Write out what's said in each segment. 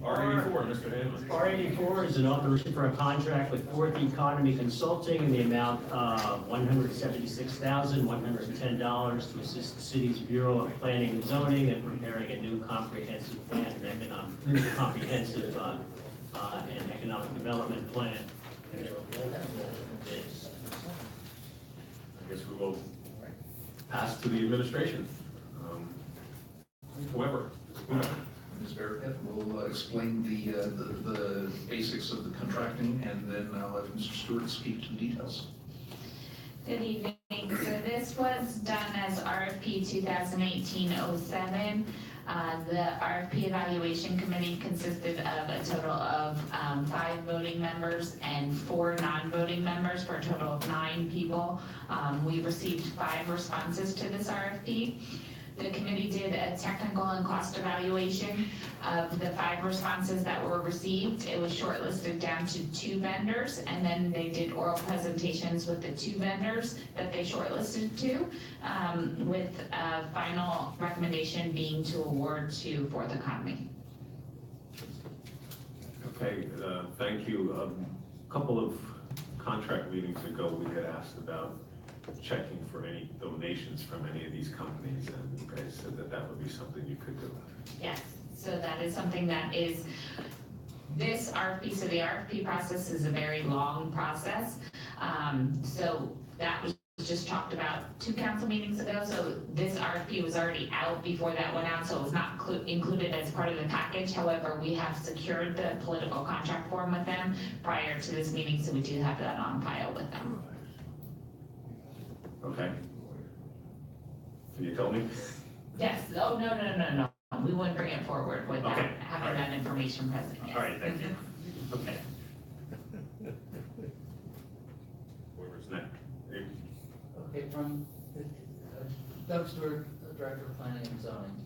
R84, Mr. Hanlon. R84 is an authorization for a contract with Fourth Economy Consulting in the amount of $176,110 to assist the city's Bureau of Planning and Zoning in preparing a new comprehensive plan and comprehensive and economic development plan. I guess we will pass to the administration. Whoever. Ms. Barrett will explain the basics of the contracting, and then I'll let Mr. Stewart speak to the details. Good evening. So this was done as RFP 2018-07. The RFP evaluation committee consisted of a total of 5 voting members and 4 non-voting members for a total of 9 people. We received 5 responses to this RFP. The committee did a technical and cost evaluation of the 5 responses that were received. It was shortlisted down to 2 vendors, and then they did oral presentations with the 2 vendors that they shortlisted to, with a final recommendation being to award to Fourth Economy. Okay, thank you. A couple of contract meetings ago, we had asked about checking for any donations from any of these companies, and you guys said that that would be something you could do. Yes, so that is something that is, this RFP, so the RFP process is a very long process. So that was just talked about 2 council meetings ago, so this RFP was already out before that went out, so it was not included as part of the package. However, we have secured the political contract form with them prior to this meeting, so we do have that on file with them. Okay. Can you tell me? Yes, oh, no. We wouldn't bring it forward without Okay. having that information present. Yes. All right, thank you. Okay. Whoever's next. Okay, from Doug Stewart, Director of Planning and Zoning.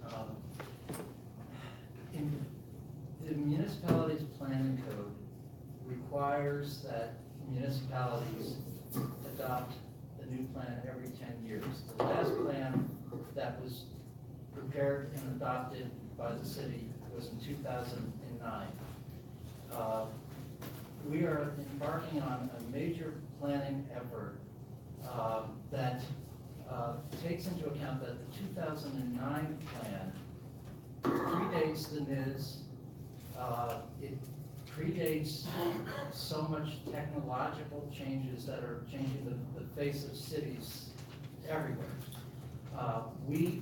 The municipality's planning code requires that municipalities adopt a new plan every 10 years. The last plan that was prepared and adopted by the city was in 2009. We are embarking on a major planning effort that takes into account that the 2009 plan predates the NIS. It predates so much technological changes that are changing the face of cities everywhere. We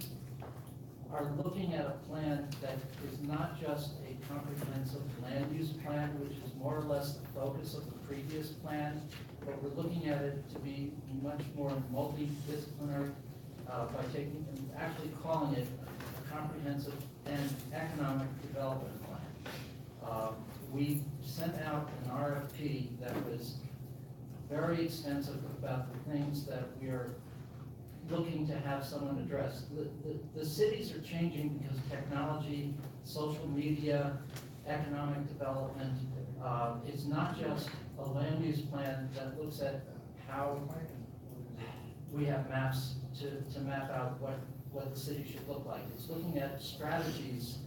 are looking at a plan that is not just a comprehensive land use plan, which is more or less the focus of the previous plan, but we're looking at it to be much more multidisciplinary by taking and actually calling it a comprehensive and economic development plan. We sent out an RFP that was very extensive about the things that we are looking to have someone address. The cities are changing because of technology, social media, economic development. It's not just a land use plan that looks at how we have maps to map out what the city should look like. It's looking at strategies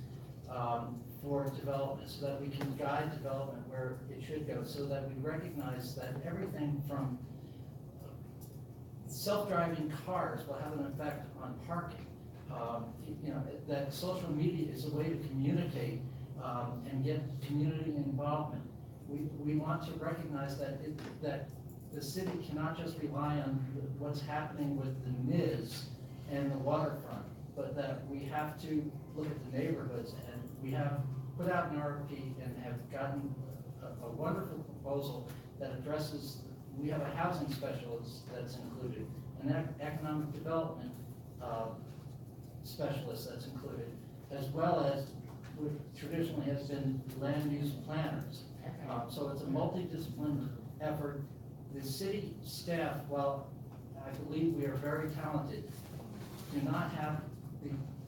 for development so that we can guide development where it should go, so that we recognize that everything from self-driving cars will have an effect on parking. That social media is a way to communicate and get community involvement. We want to recognize that the city cannot just rely on what's happening with the NIS and the waterfront, but that we have to look at the neighborhoods, and we have put out an RFP and have gotten a wonderful proposal that addresses. We have a housing specialist that's included, an economic development specialist that's included, as well as what traditionally has been land use planners. So it's a multidisciplinary effort. The city staff, while I believe we are very talented, do not have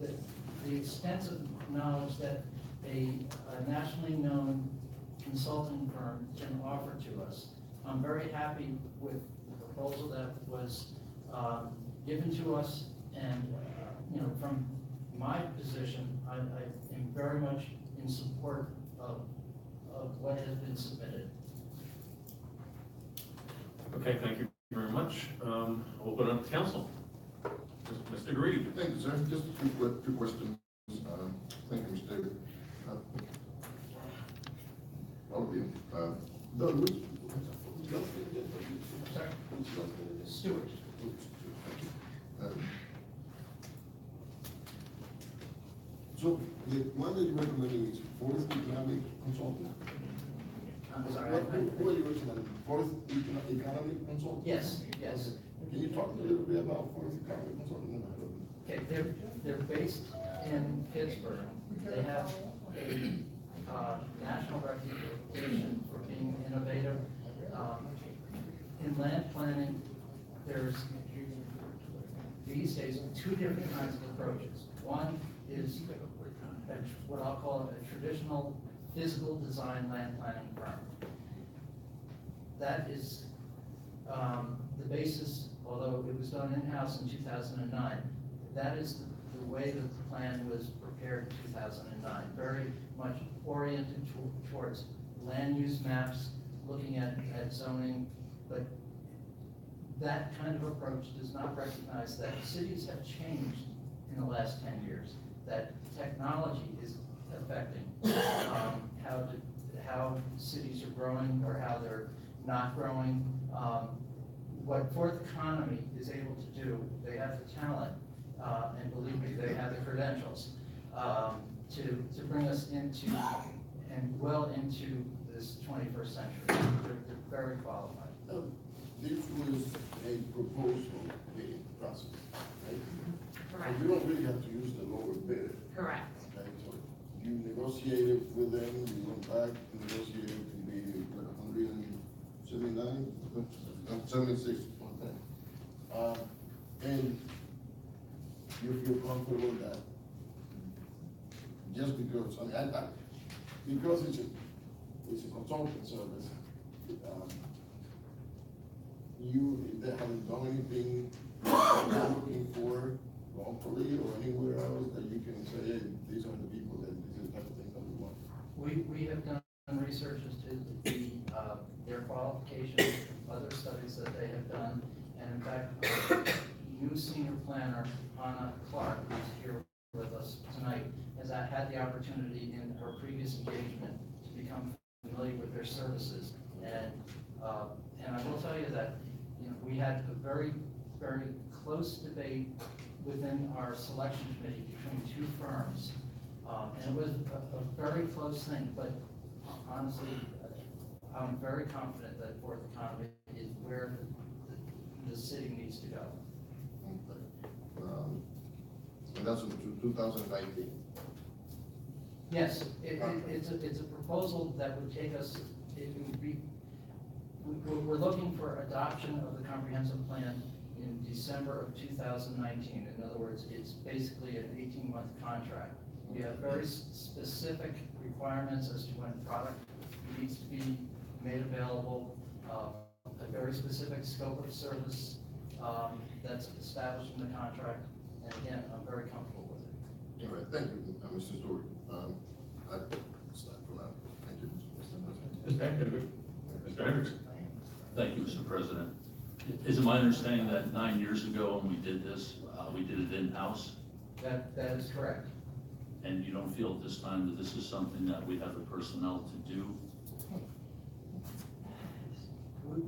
the extensive knowledge that a nationally known consulting firm can offer to us. I'm very happy with the proposal that was given to us, and from my position, I am very much in support of what has been submitted. Okay, thank you very much. Open up to council. Mr. Green. Thank you, sir. Just two questions. Thank you, Mr. David. All of you. Doug, which Sorry? Stewart. So the one that you're recommending is Forest Economic Consultant? I'm sorry. Who are you recommending? Forest Economic Consultant? Yes, yes. Can you talk a little bit about Forest Economic Consultant? Okay, they're based in Pittsburgh. They have a national reputation for being innovative. In land planning, there's these days two different kinds of approaches. One is what I'll call a traditional physical design land planning firm. That is the basis, although it was done in-house in 2009, that is the way that the plan was prepared in 2009, very much oriented towards land use maps, looking at zoning, but that kind of approach does not recognize that cities have changed in the last 10 years, that technology is affecting how cities are growing or how they're not growing. What Fourth Economy is able to do, they have the talent, and believe me, they have the credentials, to bring us into, and well into this 21st century. They're very qualified. This was a proposal bidding process, right? Correct. So you don't really have to use the lower bidder, Correct. okay? So you negotiated with them, you went back, negotiated to be, what, 179, 76, one thing. And you feel comfortable with that? Just because, I mean, because it's a consulting service, they haven't done anything you're looking for locally or anywhere else that you can say, hey, these are the people that this is the type of thing that we want. We have done research as to their qualifications, other studies that they have done, and in fact, our new senior planner, Anna Clark, who's here with us tonight, has had the opportunity in her previous engagement to become familiar with their services. And I will tell you that, you know, we had a very, very close debate within our selection committee between two firms. And it was a very close thing, but honestly, I'm very confident that Fourth Economy is where the city needs to go. And that's in 2019. Yes, it's a proposal that would take us, it would be, we're looking for adoption of the comprehensive plan in December of 2019. In other words, it's basically an 18-month contract. We have very specific requirements as to when product needs to be made available, a very specific scope of service that's established in the contract. And again, I'm very comfortable with it. All right, thank you, Mr. Stewart. I start for now. Thank you. Mr. Hendrickson. Thank you, Mr. President. Is it my understanding that 9 years ago when we did this, we did it in-house? That is correct. And you don't feel at this time that this is something that we have the personnel to do?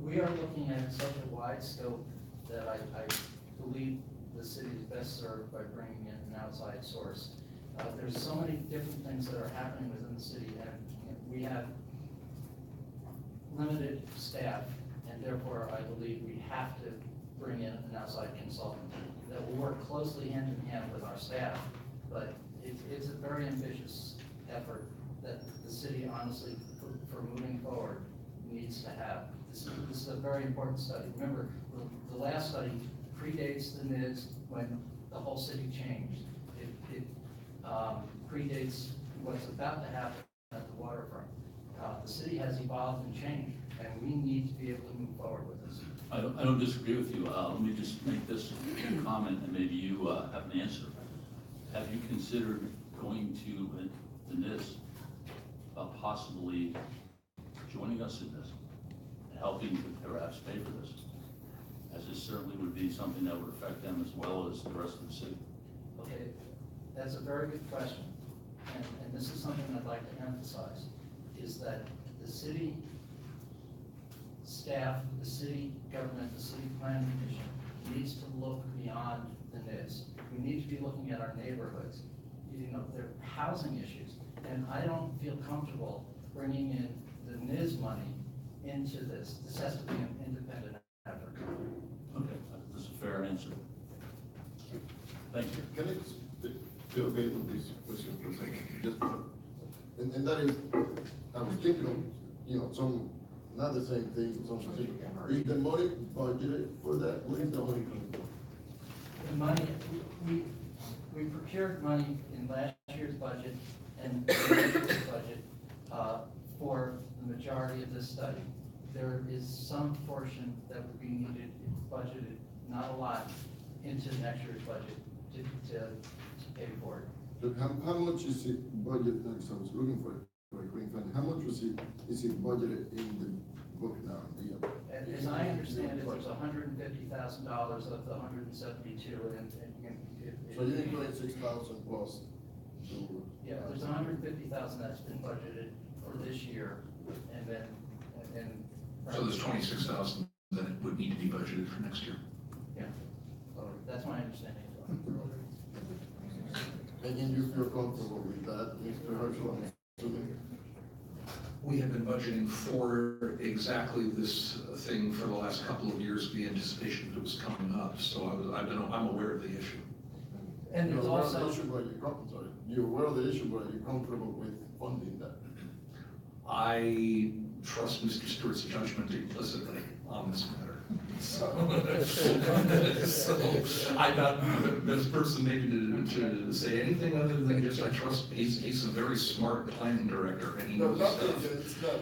We are looking at such a wide scope that I believe the city is best served by bringing in an outside source. There's so many different things that are happening within the city, and we have limited staff, and therefore I believe we have to bring in an outside consultant that will work closely hand in hand with our staff. But it's a very ambitious effort that the city honestly, for moving forward, needs to have. This is a very important study. Remember, the last study predates the NIDS when the whole city changed. It predates what's about to happen at the waterfront. The city has evolved and changed, and we need to be able to move forward with this. I don't disagree with you. Let me just make this comment, and maybe you have an answer. Have you considered going to the NIST, possibly joining us in this, helping to perhaps pay for this? As this certainly would be something that would affect them as well as the rest of the city. Okay, that's a very good question. And this is something I'd like to emphasize, is that the city staff, the city government, the city planning commission needs to look beyond the NIS. We need to be looking at our neighborhoods. You know, there are housing issues, and I don't feel comfortable bringing in the NIS money into this. This has to be an independent effort. Okay, that's a fair answer. Thank you. Can I be okay with this question for a second? Just, and that is, I was thinking of, some, not the same thing, something. Is the money budgeted for that? Where is the money coming from? The money, we procured money in last year's budget and this year's budget for the majority of this study. There is some portion that would be needed, budgeted, not a lot, into next year's budget to pay for it. But how much is it budgeted, so I was looking for it, how much is it budgeted in the book now? As I understand it, there's $150,000 of the 172, and So you include 6,000 plus. yeah, there's 150,000 that's been budgeted for this year, and then. So there's 26,000 that would need to be budgeted for next year. Yeah, that's my understanding. And then you feel comfortable with that, Mr. Herschel? I'm assuming? We have been budgeting for exactly this thing for the last couple of years, in the anticipation that it was coming up, so I'm aware of the issue. And there's You're aware of also. the issue, but you're aware of the issue, but you're comfortable with funding that? I trust Mr. Stewart's judgment implicitly on this matter. So I'm not the best person maybe to say anything other than just I trust, he's a very smart planning director and he No, knows not stuff. it's not,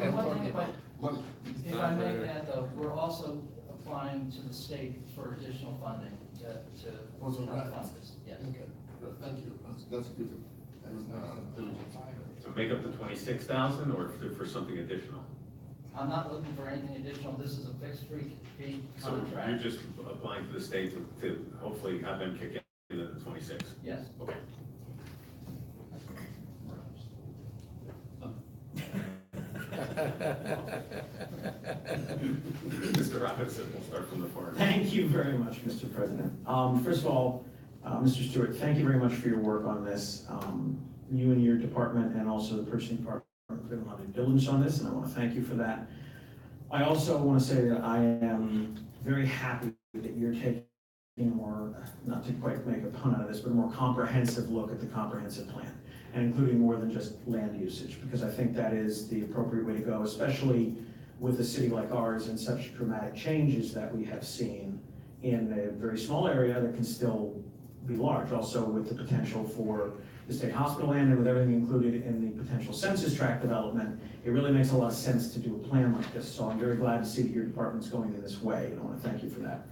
And one thing, money. if I may add though, we're also applying to the state for additional funding to Also, help fund this. Yes. Okay, good. Thank you, that's good. So make up the 26,000 or for something additional? I'm not looking for anything additional. This is a fixed fee So you're contract. just applying to the state to hopefully have them kick in at the 26? Yes. Okay. Mr. Robinson, we'll start from the far end. Thank you very much, Mr. President. First of all, Mr. Stewart, thank you very much for your work on this. You and your department and also the purchasing department have been a lot of diligence on this, and I want to thank you for that. I also want to say that I am very happy that you're taking a more, not to quite make a pun out of this, but a more comprehensive look at the comprehensive plan, and including more than just land usage, because I think that is the appropriate way to go, especially with a city like ours and such dramatic changes that we have seen in a very small area that can still be large, also with the potential for the state hospital land and with everything included in the potential census tract development. It really makes a lot of sense to do a plan like this, so I'm very glad to see that your department's going in this way, and I want to thank you for that.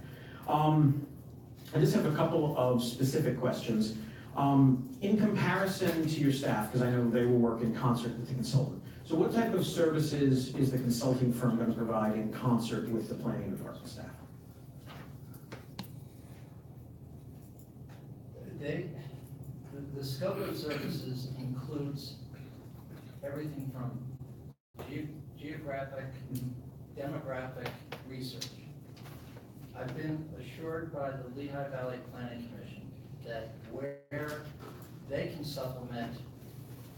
I just have a couple of specific questions. In comparison to your staff, because I know they will work in concert with the consultant, so what type of services is the consulting firm going to provide in concert with the planning department staff? The scope of services includes everything from geographic, demographic research. I've been assured by the Lehigh Valley Planning Commission that where they can supplement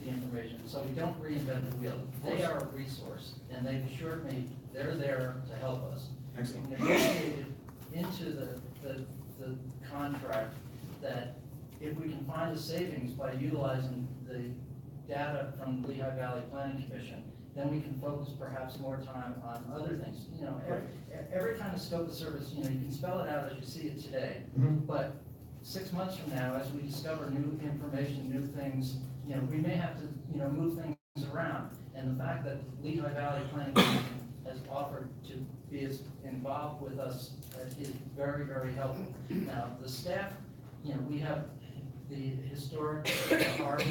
the information, so we don't reinvent the wheel. They are a resource, and they've assured me they're there to help us. Excellent. We negotiated into the contract that if we can find a savings by utilizing the data from the Lehigh Valley Planning Commission, then we can focus perhaps more time on other things. You know, every kind of scope of service, you know, you can spell it out as you see it today, but 6 months from now, as we discover new information, new things, you know, we may have to, you know, move things around. And the fact that Lehigh Valley Planning Commission has offered to be as involved with us is very, very helpful. Now, the staff, you know, we have the historic art,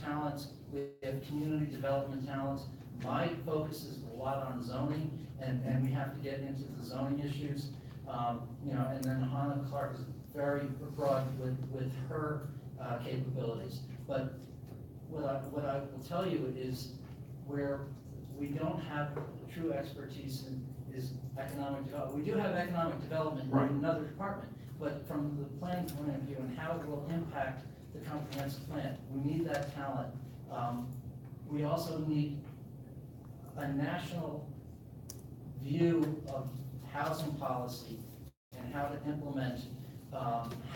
talents, we have community development talents. My focus is a lot on zoning, and we have to get into the zoning issues. And then Hannah Clark is very broad with her capabilities. But what I will tell you is where we don't have true expertise in is economic development. We do have economic development in another department, but from the planning point of view and how it will impact the comprehensive plan, we need that talent. We also need a national view of housing policy and how to implement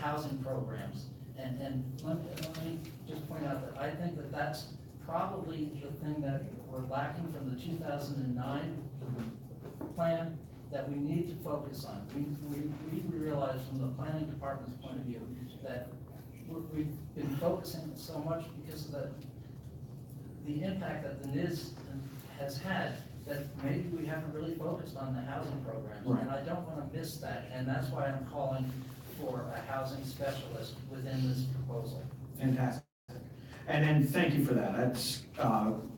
housing programs. And let me just point out that I think that that's probably the thing that we're lacking from the 2009 plan that we need to focus on. We realize from the planning department's point of view that we've been focusing so much because of the impact that the NIS has had, that maybe we haven't really focused on the housing programs. Right. And I don't want to miss that, and that's why I'm calling for a housing specialist within this proposal. Fantastic. And thank you for that. That's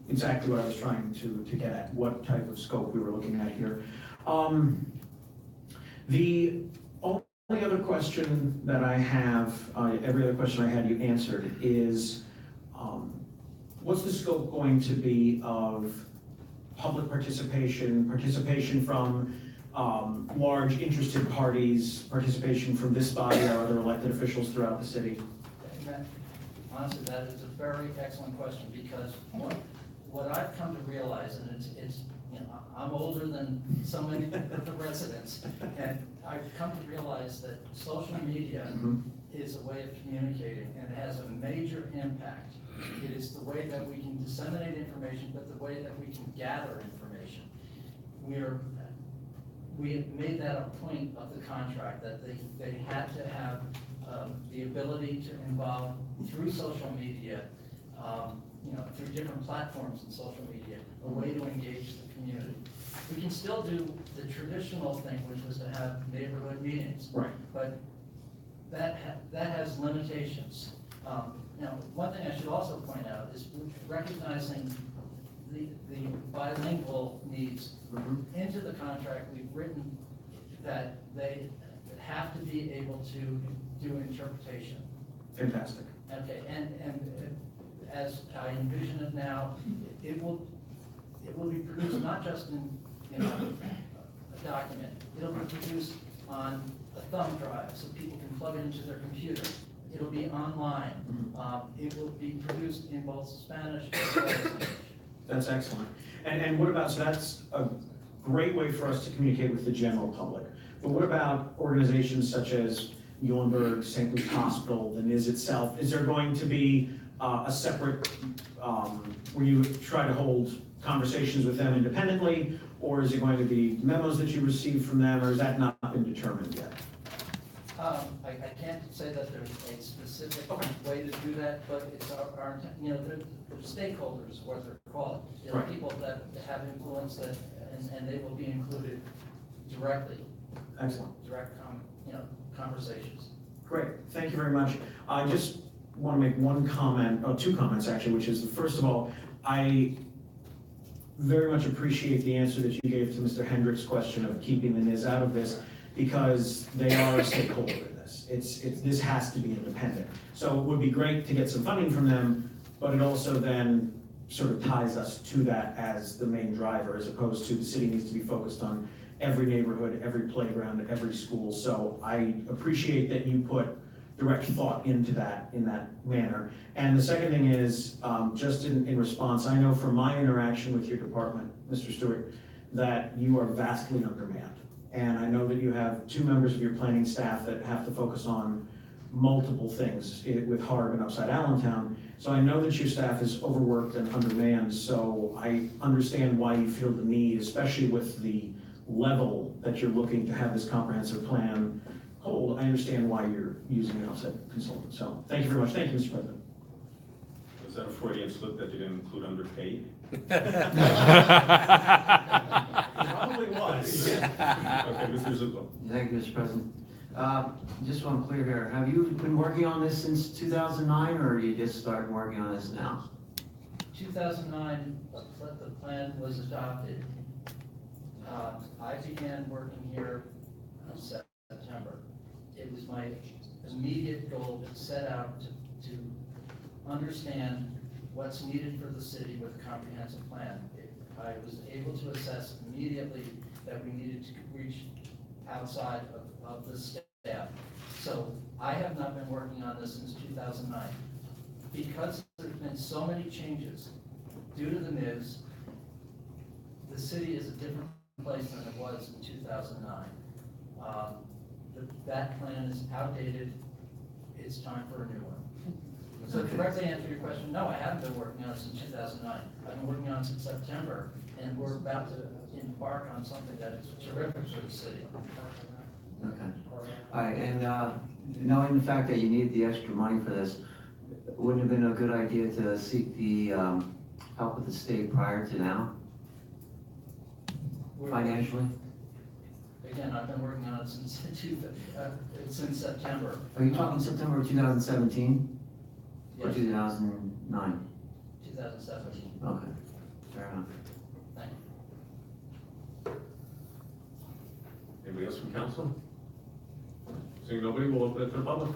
exactly what I was trying to get at, what type of scope we were looking at here. The only other question that I have, every other question I had you answered, is what's the scope going to be of public participation from large interested parties, participation from this body or other elected officials throughout the city? Honestly, that is a very excellent question, because what I've come to realize, and it's I'm older than so many of the residents, and I've come to realize that social media is a way of communicating, and it has a major impact. It is the way that we can disseminate information, but the way that we can gather information. We have made that a point of the contract, that they had to have the ability to involve through social media, through different platforms in social media, a way to engage the community. We can still do the traditional thing, which was to have neighborhood meetings. Right. But that has limitations. Now, one thing I should also point out is recognizing the bilingual needs. Into the contract, we've written that they have to be able to do interpretation. Fantastic. Okay, and as I envision it now, it will be produced not just in a document. It'll be produced on a thumb drive so people can plug it into their computer. It'll be online. It will be produced in both Spanish as well as English. That's excellent. And what about, so that's a great way for us to communicate with the general public. But what about organizations such as Muhlenberg, St. Luke's Hospital, the NIS itself? Is there going to be a separate, where you try to hold conversations with them independently, or is it going to be memos that you receive from them, or has that not been determined yet? I can't say that there's a specific way to do that, but it's our they're stakeholders, what they're called. They're people that have influence that, and they will be included directly. Excellent. Direct conversations. Great, thank you very much. I just want to make one comment, two comments actually, which is, first of all, I very much appreciate the answer that you gave to Mr. Hendrick's question of keeping the NIS out of this, because they are a stakeholder in this. This has to be independent. So it would be great to get some funding from them, but it also then sort of ties us to that as the main driver, as opposed to the city needs to be focused on every neighborhood, every playground, every school. So I appreciate that you put direct thought into that in that manner. And the second thing is, just in response, I know from my interaction with your department, Mr. Stewart, that you are vastly undermanned. And I know that you have 2 members of your planning staff that have to focus on multiple things with Harb and Upside Allentown. So I know that your staff is overworked and undermanned, so I understand why you feel the need, especially with the level that you're looking to have this comprehensive plan hold. I understand why you're using an outside consultant. So thank you very much. Thank you, Mr. President. Was that a Freudian slip that you didn't include underpaid? Probably was. Okay, Mr. Zuko. Thank you, Mr. President. Just so I'm clear here, have you been working on this since 2009, or are you just starting working on this now? 2009, the plan was adopted. I began working here in September. It was my immediate goal to set out to understand what's needed for the city with a comprehensive plan. I was able to assess immediately that we needed to reach outside of the staff. So I have not been working on this since 2009. Because there's been so many changes due to the news, the city is a different place than it was in 2009. That plan is outdated. It's time for a new one. So to directly answer your question, no, I haven't been working on it since 2009. I've been working on it since September, and we're about to embark on something that is terrific for the city. Okay. All right, and knowing the fact that you need the extra money for this, wouldn't it have been a good idea to seek the help of the state prior to now, financially? Again, I've been working on it since September. Are you talking September of 2017 or Yes, 2009? 2017. Okay, fair enough. Thank you. Anybody else from council? Seeing nobody, we'll open it to the public.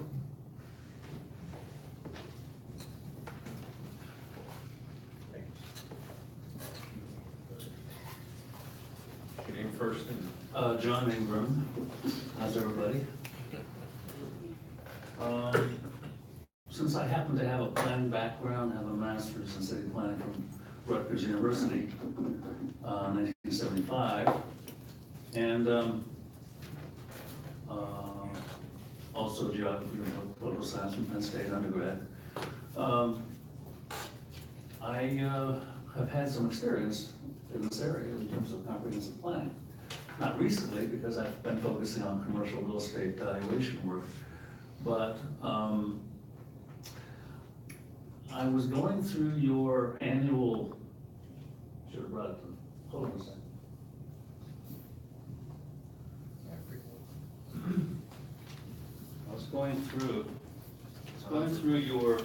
Your name first and John Ingram. How's everybody? Since I happen to have a planning background, have a master's in city planning from Rutgers University, 1975, and also geography and political science from Penn State undergrad. I have had some experience in this area in terms of comprehensive planning. Not recently, because I've been focusing on commercial real estate valuation work, but I was going through your annual, should have brought it to, hold on a second. I was going through your,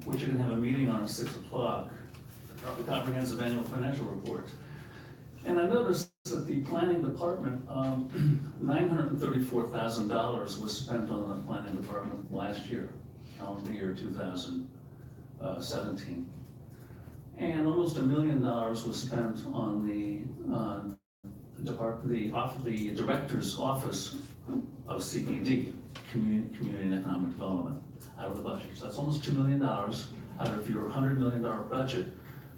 which you're gonna have a meeting on at 6 o'clock, the comprehensive annual financial report. And I noticed that the planning department, $934,000 was spent on the planning department last year, the year 2017. And almost $1 million was spent on the director's office of CED, Community and Economic Development, out of the budget. So that's almost $2 million out of your $100 million budget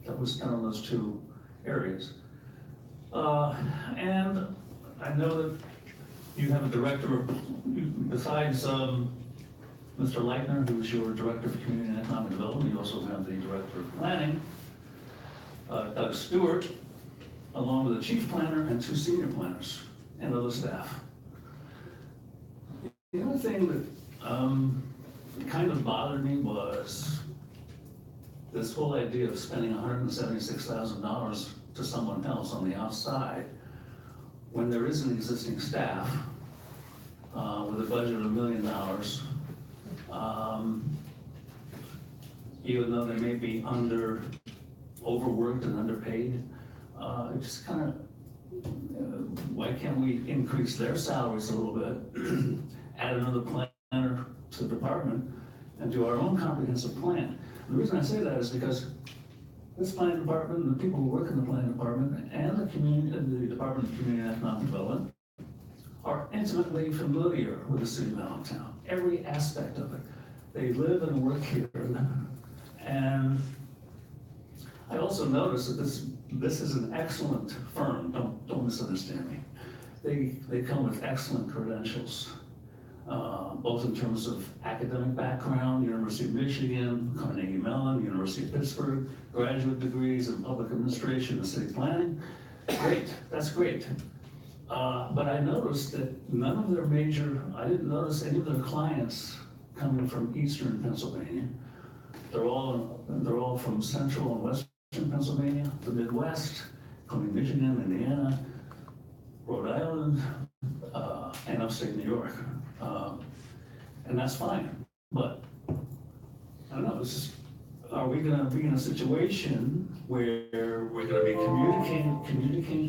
that was spent on those two areas. And I know that you have a director, besides Mr. Leitner, who's your Director of Community and Economic Development, you also have the Director of Planning, Doug Stewart, along with the Chief Planner and 2 senior planners and other staff. The other thing that kind of bothered me was this whole idea of spending $176,000 to someone else on the outside when there is an existing staff with a budget of $1 million, even though they may be overworked and underpaid. It just kind of, why can't we increase their salaries a little bit, add another planner to the department, and do our own comprehensive plan? The reason I say that is because this planning department, and the people who work in the planning department, and the Department of Community and Economic Development are intimately familiar with the city of Allentown, every aspect of it. They live and work here, and I also noticed that this is an excellent firm. Don't misunderstand me. They come with excellent credentials, both in terms of academic background, University of Michigan, Carnegie Mellon, University of Pittsburgh, graduate degrees in public administration and city planning. Great, that's great. But I noticed that none of their I didn't notice any of their clients coming from Eastern Pennsylvania. They're all from Central and Western Pennsylvania, the Midwest, including Michigan, Indiana, Rhode Island, and upstate New York. And that's fine, but I don't know, are we gonna be in a situation where we're gonna be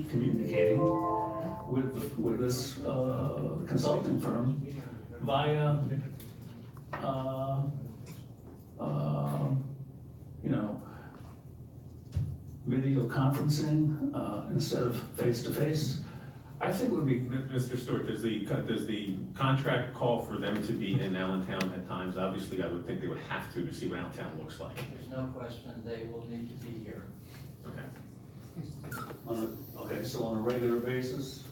communicating with this consulting firm via, video conferencing, instead of face-to-face? I think it would be, Mr. Stewart, does the contract call for them to be in Allentown at times? Obviously, I would think they would have to see what Allentown looks like. There's no question they will need to be here. Okay. Okay, so on a regular basis,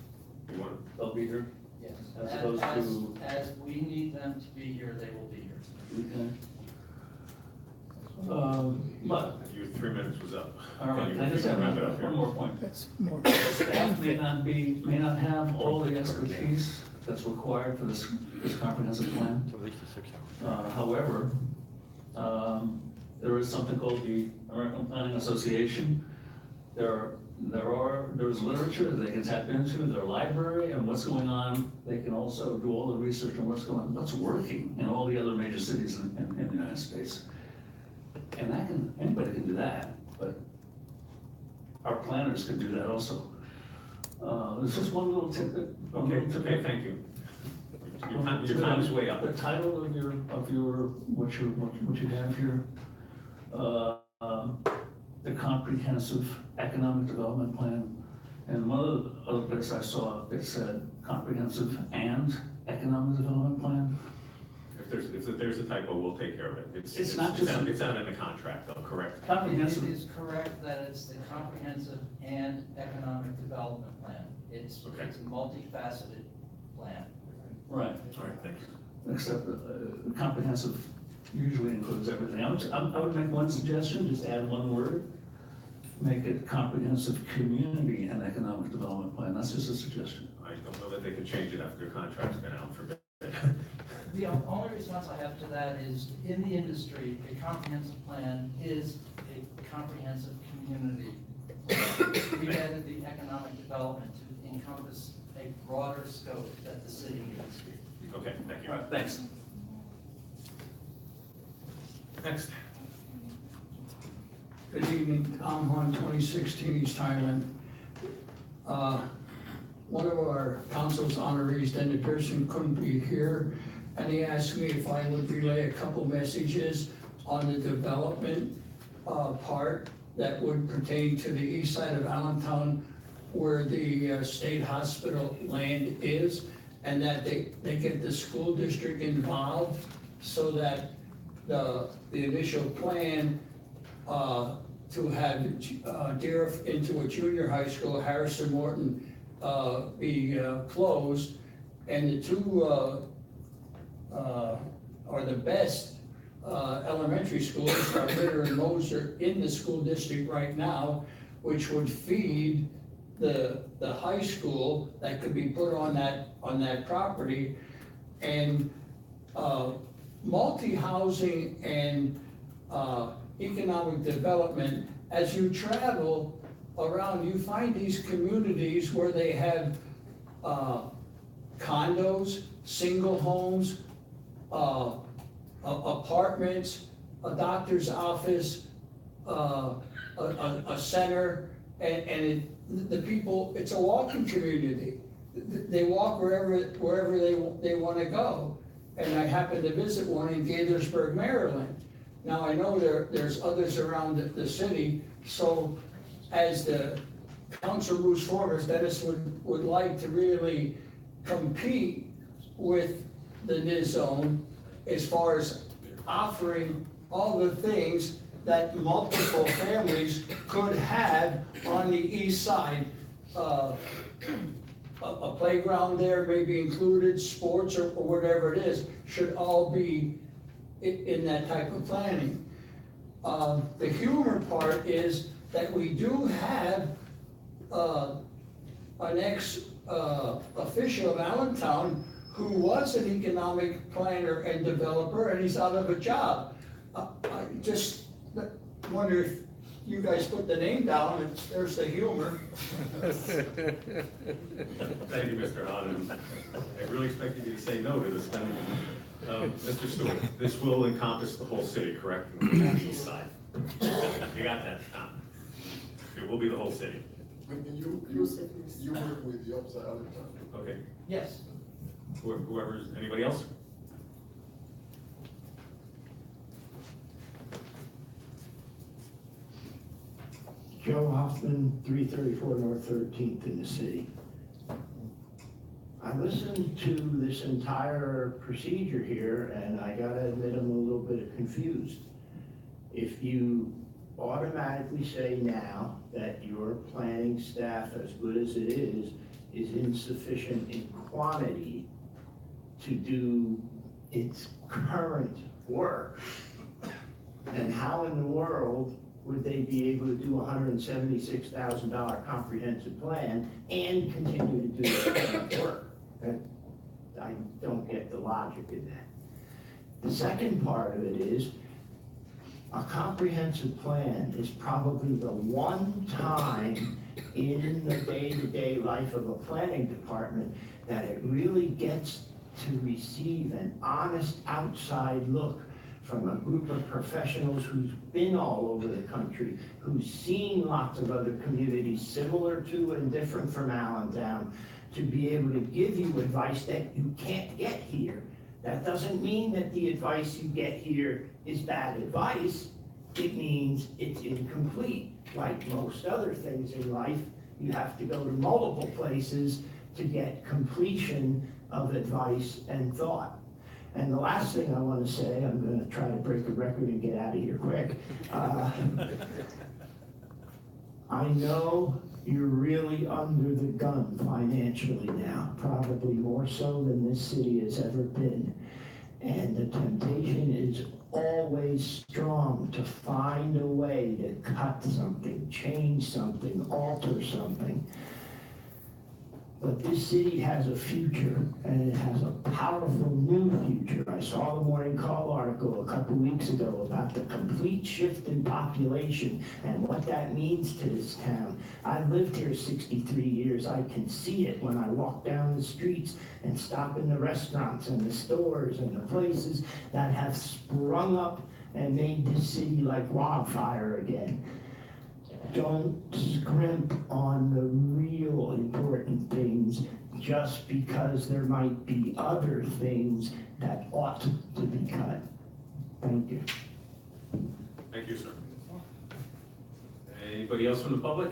You want, they'll be here? Yes. As opposed to- As we need them to be here, they will be here. Okay. But, your 3 minutes was up. all right, Can I you just have wrap it up here? one more point. That's more. Staff may not have all the expertise that's required for this comprehensive plan. However, there is something called the American Planning Association. There's literature that they can tap into, their library and what's going on. They can also do all the research on what's working in all the other major cities in the United States. And anybody can do that, but our planners can do that also. There's just one little tidbit. Okay, thank you. Your time is way up. The title of what you have here, the Comprehensive Economic Development Plan. And one of the other places I saw, it said Comprehensive and Economic Development Plan. If there's a typo, we'll take care of it. It's not just- It's not in the contract, though, correct? It Comprehensive, is correct that it's the comprehensive and economic development plan. It's Okay. a multifaceted plan. right, All right, thanks. except comprehensive usually includes everything. I would make one suggestion, just add one word. Make it comprehensive community and economic development plan. That's just a suggestion. I don't know that they could change it after their contract's been out for a bit. The only response I have to that is, in the industry, a comprehensive plan is a comprehensive community plan. We added the economic development to encompass a broader scope that the city needs. Okay, thank you. All right, thanks. Next. Good evening, Tom Hon, 2016 East Highland. One of our council's honorees, Denny Pearson, couldn't be here, and he asked me if I would relay a couple messages on the development part that would pertain to the east side of Allentown, where the state hospital land is, and that they get the school district involved so that the initial plan to have Deer into a junior high school, Harrison Morton, be closed, and the two are the best elementary schools are Ritter and Moser in the school district right now, which would feed the high school that could be put on that property. And multi-housing and economic development, as you travel around, you find these communities where they have condos, single homes, apartments, a doctor's office, a center, and the people, it's a walking community. They walk wherever they want to go. And I happened to visit one in Gaithersburg, Maryland. Now, I know there's others around the city, so as the council moves forward, Dennis would like to really compete with the NIS zone as far as offering all the things that multiple families could have on the east side. A playground there may be included, sports or whatever it is, should all be in that type of planning. The humor part is that we do have an ex-official of Allentown who was an economic planner and developer, and he's out of a job. I just wonder if you guys put the name down, there's the humor. Thank you, Mr. Hahn. I really expected you to say no to this. Mr. Stewart, this will encompass the whole city, correct? On the east side. You got that, Tom? It will be the whole city. And you work with the upside all the time. Okay. Yes. Whoever's, anybody else? Joe Hoffman, 334 North 13th in the city. I listened to this entire procedure here, and I gotta admit I'm a little bit confused. If you automatically say now that your planning staff, as good as it is insufficient in quantity to do its current work, then how in the world would they be able to do a $176,000 comprehensive plan and continue to do their work? I don't get the logic in that. The second part of it is, a comprehensive plan is probably the one time in the day-to-day life of a planning department that it really gets to receive an honest outside look from a group of professionals who's been all over the country, who's seen lots of other communities similar to and different from Allentown, to be able to give you advice that you can't get here. That doesn't mean that the advice you get here is bad advice. It means it's incomplete. Like most other things in life, you have to go to multiple places to get completion of advice and thought. And the last thing I want to say, I'm going to try to break a record and get out of here quick. I know you're really under the gun financially now, probably more so than this city has ever been. And the temptation is always strong to find a way to cut something, change something, alter something. But this city has a future, and it has a powerful new future. I saw the Morning Call article a couple weeks ago about the complete shift in population and what that means to this town. I've lived here 63 years. I can see it when I walk down the streets and stop in the restaurants and the stores and the places that have sprung up and made this city like wildfire again. Don't scrimp on the real important things just because there might be other things that ought to be cut. Thank you. Thank you, sir. Anybody else from the public?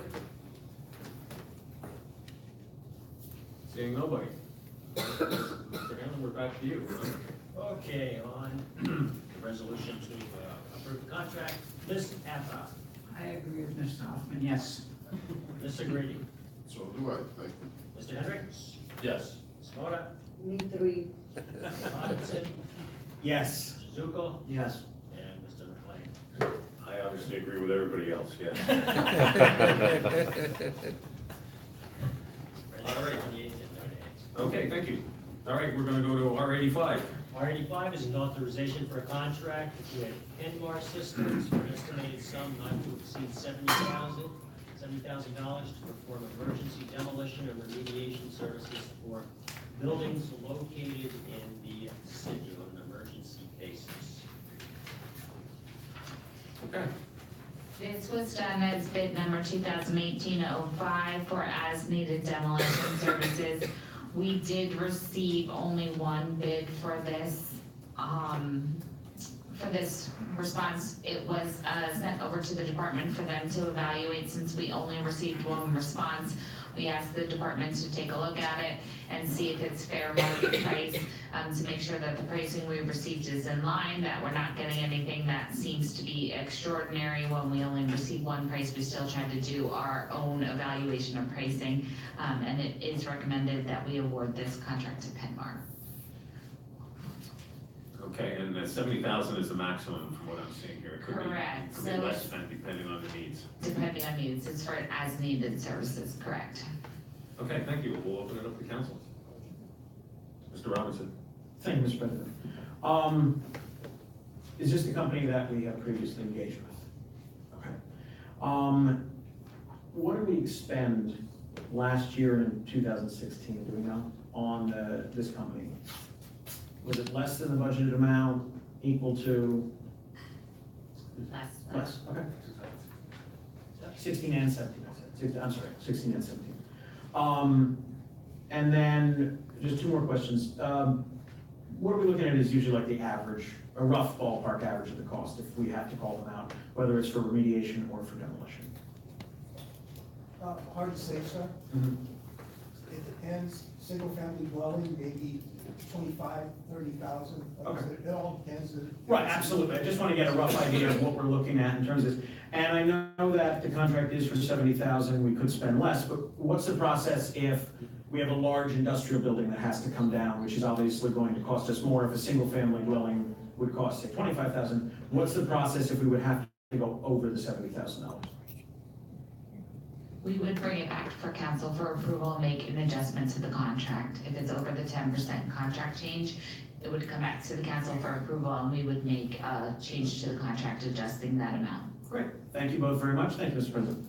Seeing nobody. Mr. Hanlon, we're back to you. Okay, on the resolution to approve the contract, Ms. Afra. I agree with Mr. Hoffman, yes. Mr. Grady. So do I, thank you. Mr. Hendricks. Yes. Ms. Moda. Me three. Mr. Robinson. Yes. Mr. Zuko. Yes. And Mr. McLean. I obviously agree with everybody else, yes. All right, on the agenda. Okay, thank you. All right, we're gonna go to R85. R85 is an authorization for a contract with Penmar Systems for an estimated sum not to exceed $70,000 to perform emergency demolition and remediation services for buildings located in the city on an emergency basis. Okay. This was done as bid number 2018-05 for as-needed demolition services. We did receive only one bid for this response. It was sent over to the department for them to evaluate. Since we only received one response, we asked the department to take a look at it and see if it's fair market price, to make sure that the pricing we received is in line, that we're not getting anything that seems to be extraordinary. When we only received one price, we still tried to do our own evaluation of pricing, and it is recommended that we award this contract to Penmar. Okay, and the 70,000 is the maximum from what I'm seeing here. It could be- Correct. Could be So less it's- than depending on the needs. Depending on needs, it's for as-needed services, correct? Okay, thank you. We'll open it up to council. Mr. Robinson. Thank you, Mr. President. Is this the company that we have previously engaged with? Okay. What did we expend last year in 2016, do we know, on this company? Was it less than the budgeted amount, equal to? Less, okay. 16 and 17, I said. I'm sorry, 16 and 17. And then, just two more questions. What are we looking at is usually like the average, a rough ballpark average of the cost, if we have to call them out, whether it's for remediation or for demolition? Hard to say, sir. Mhm. It depends, single-family dwelling, maybe 25, 30,000. Okay. It all depends. Right, absolutely. I just want to get a rough idea of what we're looking at in terms of, and I know that the contract is for 70,000, we could spend less, but what's the process if we have a large industrial building that has to come down, which is obviously going to cost us more if a single-family dwelling would cost, say, 25,000? What's the process if we would have to go over the $70,000? We would bring it back for council for approval and make an adjustment to the contract. If it's over the 10% contract change, it would come back to the council for approval and we would make a change to the contract adjusting that amount. Great. Thank you both very much. Thank you, Mr. President.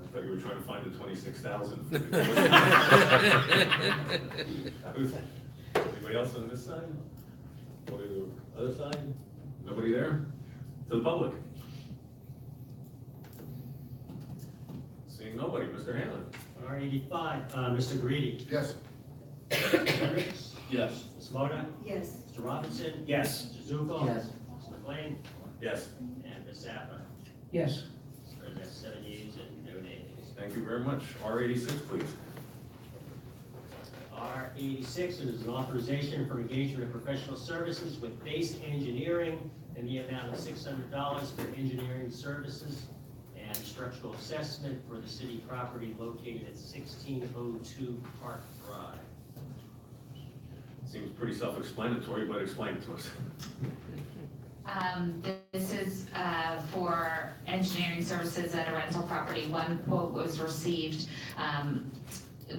I thought you were trying to find the 26,000. Anybody else on this side? Or the other side? Nobody there? To the public? Seeing nobody, Mr. Hanlon. R85, Mr. Greedy. Yes. Mr. Hendricks. Yes. Ms. Moda. Yes. Mr. Robinson. Yes. Mr. Zuko. Yes. Mr. McLean. Yes. And Ms. Zappa. Yes. So that's 7 yeas and no nays. Thank you very much. R86, please. R86 is an authorization for engagement of professional services with Base Engineering in the amount of $600 for engineering services and structural assessment for the city property located at 1602 Park Drive. Seems pretty self-explanatory, but explain it to us. This is for engineering services at a rental property. One quote was received,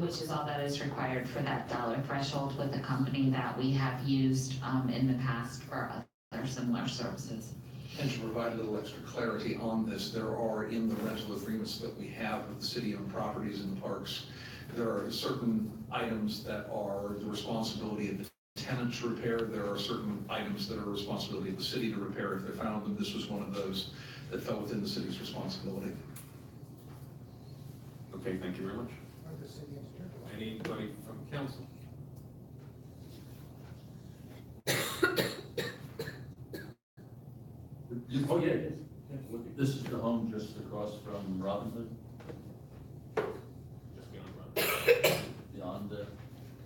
which is all that is required for that dollar threshold with the company that we have used in the past for other similar services. And to provide a little extra clarity on this, there are in the rental agreements that we have with the city-owned properties and parks, there are certain items that are the responsibility of the tenant to repair. There are certain items that are responsibility of the city to repair if they found them. This was one of those that fell within the city's responsibility. Okay, thank you very much. Or the city engineer. Anybody from council? Oh, yeah, it is. This is the home just across from Robin Hood, Just beyond Robin. beyond the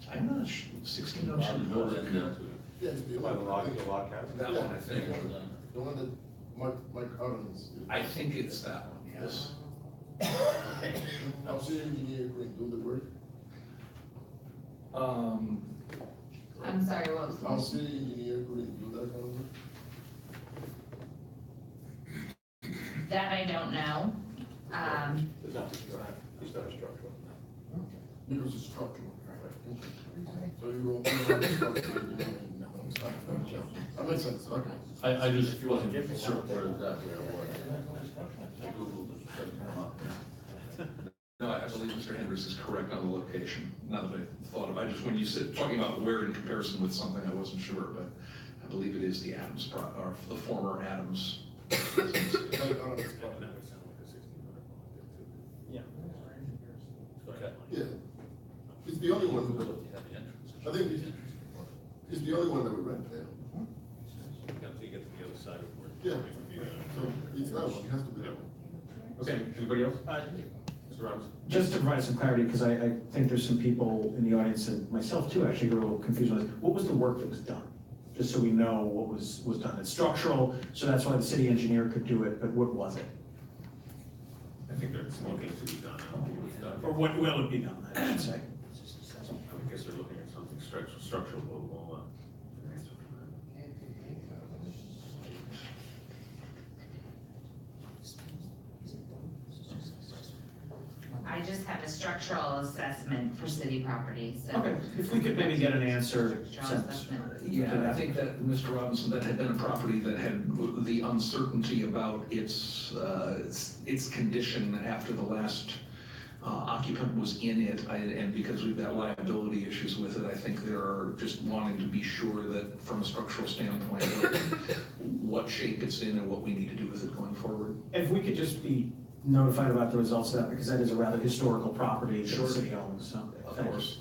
1602. Robin Hood and Yes, the By the one. log cabin? That one, I think. The one that Mike Adams. I think it's that one, yes. Our city engineer couldn't do the work. I'm sorry, what was Our the city engineer couldn't do that kind of work. That I don't know. Because it's structural. So you won't. That makes sense, okay. I just wasn't sure where exactly it was. I Googled it, it doesn't come up. No, I believe Mr. Hendricks is correct on the location. Now that I thought of it, I just, when you said, talking about where in comparison with something, I wasn't sure, but I believe it is the Adams, or the former Adams. Okay. Yeah. It's the only one, I think it's the only one that we rent there. Until you get to the other side of where. Yeah. So it's that one, it has to be that one. Okay, anybody else? Mr. Robinson? Just to provide some clarity, because I think there's some people in the audience, and myself too, actually, who are a little confused on this. What was the work that was done? Just so we know what was done. It's structural, so that's why the city engineer could do it, but what was it? I think there's more things to be done. I don't think it was done. Or what will it be done, I should say? I guess they're looking at something structural, we'll answer for that. I just just have a structural assessment for city properties. So Okay, if we could maybe get an answer Structural sent. assessment. Yeah, I think that, Mr. Robinson, that had been a property that had the uncertainty about its condition after the last occupant was in it, and because we've got liability issues with it, I think they're just wanting to be sure that from a structural standpoint, what shape it's in and what we need to do with it going forward. If we could just be notified about the results of that, because that is a rather historical property that the Sure. city owns, so. Of thank you. course.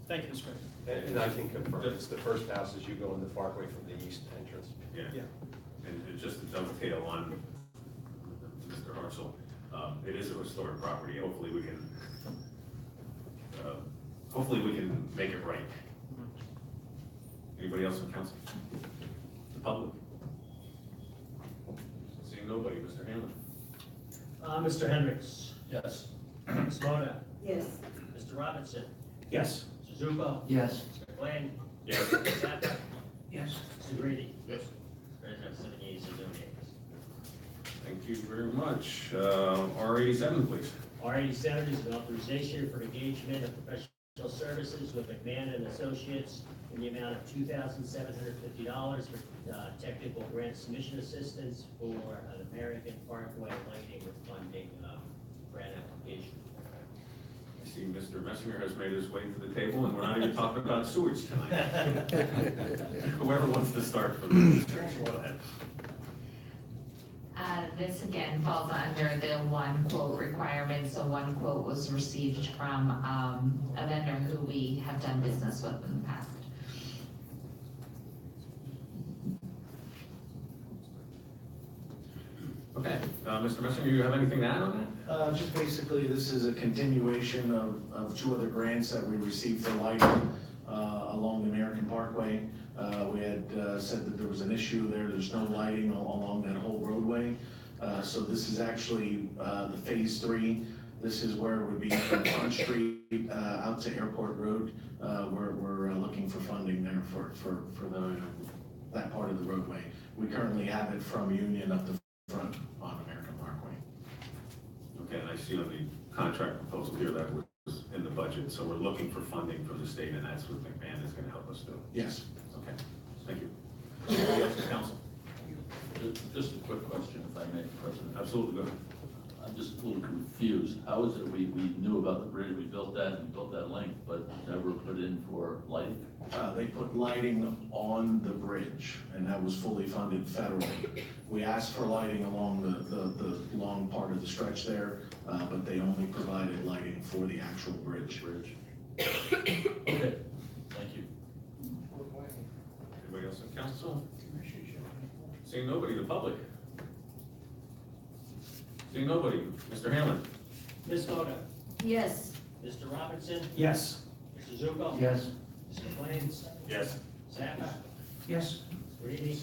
Thank you, Mr. President. And I can confirm, it's the first house as you go in the parkway from the east entrance. Yeah. And just to dovetail on Mr. Hartzell, it is a restored property. Hopefully we can make it right. Anybody else on council? The public? Seeing nobody, Mr. Hanlon? Mr. Hendricks, Yes. Ms. Moda, Yes. Mr. Robinson, Yes. Mr. Zuko, Yes. Mr. McLean, Yes. Mr. Zappa, Yes. Mr. Reedy. Yes. President, 7 yeas and no nays. Thank you very much. R87, please. R87 is an authorization for engagement of professional services with McMahon and Associates in the amount of $2,750 for technical grant submission assistance for an American Parkway lighting with funding grant application. I see Mr. Messinger has made his way to the table, and we're not even talking about sewage tonight. Whoever wants to start from the go ahead. This again falls under the one quote requirement, so one quote was received from a vendor who we have done business with in the past. Okay, Mr. Messinger, you have anything to add on that? Just basically, this is a continuation of two other grants that we received for lighting along the American Parkway. We had said that there was an issue there, there's no lighting along that whole roadway. So this is actually the phase 3. This is where it would be from Front Street out to Airport Road. We're looking for funding there for that part of the roadway. We currently have it from Union up the front on American Parkway. Okay, and I see on the contract proposal here that was in the budget, so we're looking for funding from the state, and that's what McMahon is gonna help us do. Yes. Okay, thank you. Anybody else in council? Just a quick question, if I may, President. Absolutely, go ahead. I'm just a little confused. How is it we knew about the bridge, we built that length, but never put in for lighting? They put lighting on the bridge, and that was fully funded federally. We asked for lighting along the long part of the stretch there, but they only provided lighting for the actual bridge. Okay, thank you. Anybody else in council? Seeing nobody, the public? Seeing nobody, Mr. Hanlon? Ms. Moda, Yes. Mr. Robinson, Yes. Mr. Zuko. Yes. Mr. McLean, Yes. Zappa, Yes. Mr. Reedy.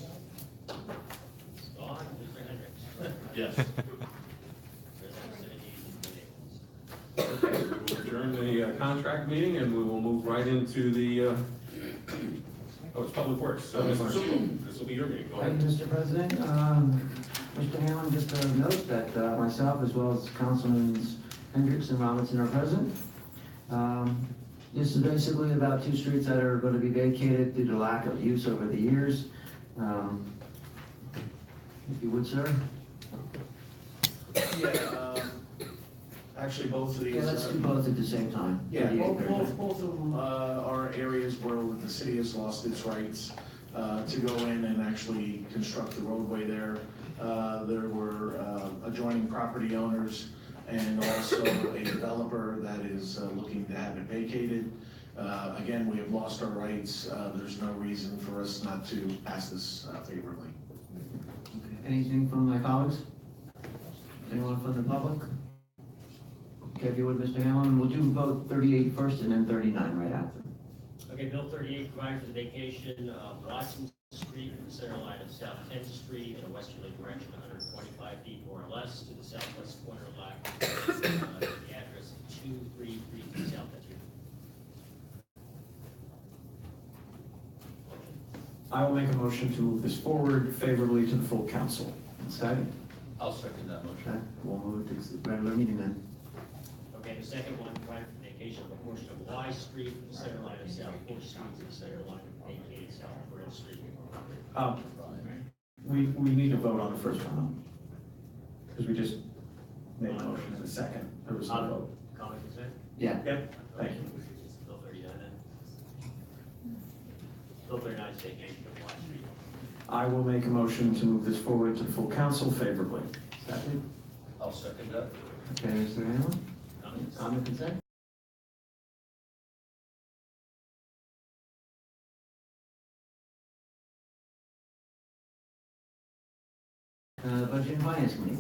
Gone, Mr. Hendricks. Yes. President, 7 yeas and no nays. Okay, we will adjourn the contract meeting, and we will move right into the, it's Public Works. So, Mr. Zuko, this will be your meeting, go Thank ahead. you, Mr. President. Mr. Hanlon, just a note that myself, as well as Councilmen Hendricks and Robinson, are present. This is basically about 2 streets that are going to be vacated due to lack of use over the years. If you would, sir. Yeah, actually, both of these. Yeah, let's do both at the same time. Yeah, 38, both of them are areas where the city has lost its rights to go in and actually construct the roadway there. There were adjoining property owners and also a developer that is looking to have it vacated. Again, we have lost our rights. There's no reason for us not to pass this favorably. Anything from my colleagues? Anyone from the public? Okay, if you would, Mr. Hanlon, we'll do vote 38 first and then 39 right after. Okay, Bill 38 provides for the vacation of Watson Street from the center line of South 10th Street in a westerly direction, 125 feet more or less, to the southwest corner lot. The address 2332 South 10th Street. I will make a motion to move this forward favorably to the full council. Second? I'll second that motion. Okay, we'll move to the regular meeting then. Okay, the second one, ratification of a portion of Y Street from the center line of South Fourth Street to the center line of vacated South Fourth Street. We need to vote on the first one, because we just made a motion in a second. There was no vote. Common consent? Yeah. Yep, thank you. Bill 39 then. Bill 39 is vacation of Y Street. I will make a motion to move this forward to the full council favorably. Second? I'll second that. Okay, Mr. Hamlin? Comments? On the consent? Budget and Finance Committee?